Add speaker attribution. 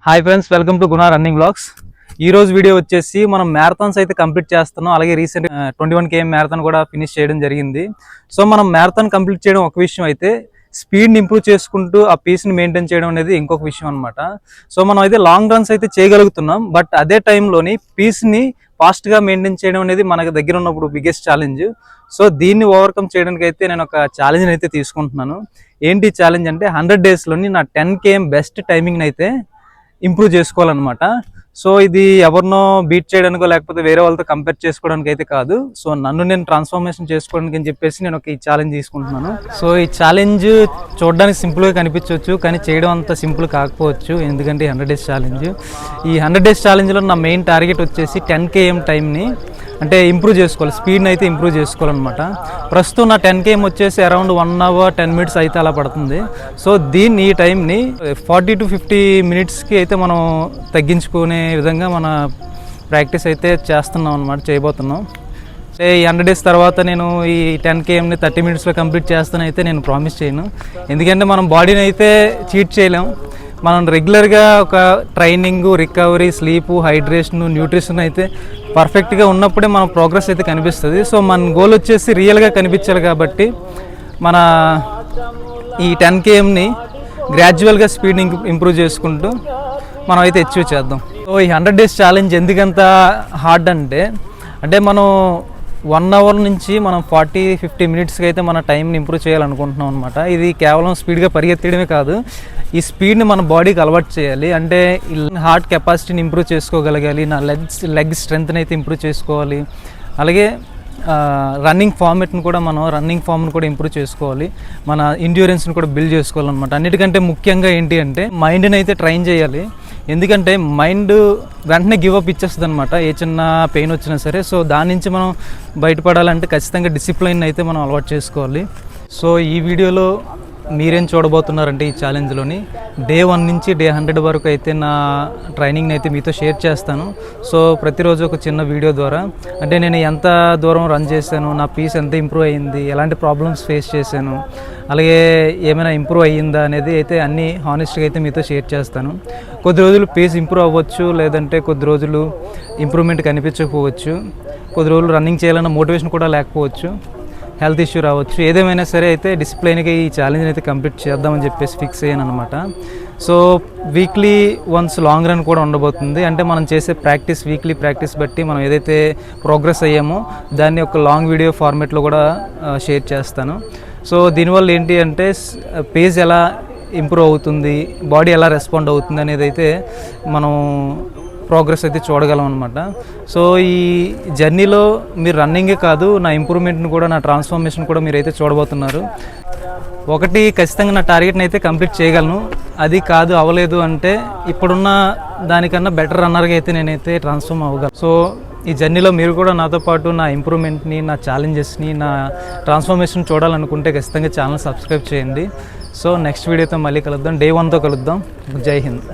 Speaker 1: Hi friends, welcome to Guna running blogs. ఈ రోజు video వచ్చేసి మనం మ్యారథాన్స్ అయితే కంప్లీట్ చేస్తున్నాం. అలాగే రీసెంట్ 21 km మ్యారథాన్ కూడా ఫినిష్ చేయడం జరిగింది. సో మనం మ్యారథాన్ కంప్లీట్ చేయడం ఒక విషయం అయితే, స్పీడ్ని ఇంప్రూవ్ చేసుకుంటూ ఆ పీస్ని మెయింటైన్ చేయడం అనేది ఇంకొక విషయం అనమాట. సో మనం అయితే లాంగ్ రన్స్ అయితే చేయగలుగుతున్నాం, బట్ అదే టైంలోని పీస్ని ఫాస్ట్గా మెయింటైన్ చేయడం అనేది మనకు దగ్గర ఉన్నప్పుడు బిగ్గెస్ట్ ఛాలెంజ్. సో దీన్ని ఓవర్కమ్ చేయడానికి అయితే నేను ఒక ఛాలెంజ్ని అయితే తీసుకుంటున్నాను. ఏంటి ఛాలెంజ్ అంటే 100 daysలోని నా 10 km బెస్ట్ టైమింగ్ని అయితే ఇంప్రూవ్ చేసుకోవాలన్నమాట. సో ఇది ఎవరినో బీట్ చేయడానికో లేకపోతే వేరే వాళ్ళతో కంపేర్ చేసుకోవడానికి అయితే కాదు. సో నన్ను నేను ట్రాన్స్ఫర్మేషన్ చేసుకోవడానికి అని చెప్పేసి నేను ఒక ఈ ఛాలెంజ్ తీసుకుంటున్నాను. సో ఈ ఛాలెంజ్ చూడడానికి సింపుల్గా కనిపించవచ్చు, కానీ చేయడం అంత సింపుల్ కాకపోవచ్చు. ఎందుకంటే 100 days ఛాలెంజ్. ఈ 100 days ఛాలెంజ్లో నా మెయిన్ టార్గెట్ వచ్చేసి 10 km టైంని అంటే ఇంప్రూవ్ చేసుకోవాలి, స్పీడ్ని అయితే ఇంప్రూవ్ చేసుకోవాలన్నమాట. ప్రస్తుతం నా 10 km వచ్చేసి అరౌండ్ 1 hour 10 minutes అయితే అలా పడుతుంది. సో ఈ టైంని 40 to 50 minutesకి అయితే మనం తగ్గించుకునే విధంగా మన ప్రాక్టీస్ అయితే చేస్తున్నాం అనమాట, చేయబోతున్నాం. ఈ 100 days తర్వాత నేను ఈ 10 kmని 30 minutesలో కంప్లీట్ చేస్తానైతే నేను ప్రామిస్ చేయను. ఎందుకంటే మనం బాడీని అయితే చీట్ చేయలేం. మనం రెగ్యులర్గా ఒక training, recovery, sleep, hydration, nutrition అయితే పర్ఫెక్ట్గా ఉన్నప్పుడే మన ప్రోగ్రెస్ అయితే కనిపిస్తుంది. సో మన గోల్ వచ్చేసి రియల్గా కనిపించాలి కాబట్టి మన ఈ 10 kmని గ్రాడ్యువల్గా స్పీడ్ ఇంప్రూవ్ చేసుకుంటూ మనం అయితే అచీవ్ చేద్దాం. సో ఈ 100 days ఛాలెంజ్ ఎందుకంత హార్డ్ అంటే మనం 1 hour నుంచి మనం 40-50 minutesకి అయితే మన టైంని ఇంప్రూవ్ చేయాలనుకుంటున్నాం అనమాట. ఇది కేవలం స్పీడ్గా పరిగెత్తడమే కాదు, ఈ స్పీడ్ని మన బాడీకి అలవాటు చేయాలి. అంటే హార్ట్ కెపాసిటీని ఇంప్రూవ్ చేసుకోగలగాలి, నా లెగ్ స్ట్రెంగ్త్ని అయితే ఇంప్రూవ్ చేసుకోవాలి. అలాగే రన్నింగ్ ఫార్మేట్ని కూడా రన్నింగ్ ఫామ్ని కూడా ఇంప్రూవ్ చేసుకోవాలి, మన ఎండ్యూరెన్స్ని కూడా బిల్డ్ చేసుకోవాలన్నమాట. అన్నిటికంటే ముఖ్యంగా ఏంటి అంటే మైండ్ని అయితే ట్రైన్ చేయాలి. ఎందుకంటే మైండ్ వెంటనే గివప్ ఇచ్చేస్తుంది అనమాట, ఏ చిన్న పెయిన్ వచ్చినా సరే. సో దాని నుంచి మనం బయటపడాలంటే ఖచ్చితంగా డిసిప్లైన్ అయితే మనం అలవాటు చేసుకోవాలి. సో ఈ వీడియోలో మీరేం చూడబోతున్నారంటే ఈ ఛాలెంజ్లోని డే 1 నుంచి డే 100 వరకు అయితే నా ట్రైనింగ్ని అయితే మీతో షేర్ చేస్తాను. సో ప్రతిరోజు ఒక చిన్న వీడియో ద్వారా అంటే నేను ఎంత దూరం రన్ చేశాను, నా పీస్ ఎంత ఇంప్రూవ్ అయ్యింది, ఎలాంటి ప్రాబ్లమ్స్ ఫేస్ చేశాను, అలాగే ఏమైనా ఇంప్రూవ్ అయ్యిందా అనేది అయితే అన్నీ హానెస్ట్గా అయితే మీతో షేర్ చేస్తాను. కొద్ది రోజులు పీస్ ఇంప్రూవ్ అవ్వచ్చు, లేదంటే కొద్ది రోజులు ఇంప్రూవ్మెంట్ కనిపించకపోవచ్చు, కొద్ది రోజులు రన్నింగ్ చేయాలన్న మోటివేషన్ కూడా లేకపోవచ్చు, హెల్త్ ఇష్యూ రావచ్చు. ఏదేమైనా సరే అయితే డిసిప్లైన్గా ఈ ఛాలెంజ్ని అయితే కంప్లీట్ చేద్దామని చెప్పేసి ఫిక్స్ అయ్యాను అనమాట. So weekly once long run కూడా ఉండబోతుంది. అంటే మనం చేసే వీక్లీ ప్రాక్టీస్ బట్టి మనం ఏదైతే ప్రోగ్రెస్ అయ్యామో దాన్ని ఒక లాంగ్ వీడియో ఫార్మేట్లో కూడా షేర్ చేస్తాను. సో దీనివల్ల ఏంటి అంటే పేజ్ ఎలా ఇంప్రూవ్ అవుతుంది, బాడీ ఎలా రెస్పాండ్ అవుతుంది అనేది అయితే మనం ప్రోగ్రెస్ అయితే చూడగలం అనమాట. సో ఈ జర్నీలో మీరు రన్నింగే కాదు, నా ఇంప్రూవ్మెంట్ని కూడా, నా ట్రాన్స్ఫర్మేషన్ కూడా మీరైతే చూడబోతున్నారు. ఒకటి ఖచ్చితంగా నా టార్గెట్ని అయితే కంప్లీట్ చేయగలను. అది కాదు, అవ్వలేదు అంటే ఇప్పుడున్న దానికన్నా బెటర్ రన్నర్గా అయితే నేనైతే ట్రాన్స్ఫార్మ్ అవ్వగలను. సో ఈ జర్నీలో మీరు కూడా నాతో పాటు నా ఇంప్రూవ్మెంట్ని, నా ఛాలెంజెస్ని, నా ట్రాన్స్ఫర్మేషన్ చూడాలనుకుంటే ఖచ్చితంగా ఛానల్ సబ్స్క్రైబ్ చేయండి. సో నెక్స్ట్ వీడియోతో మళ్ళీ కలుద్దాం, డే 1తో కలుద్దాం. జై హింద్.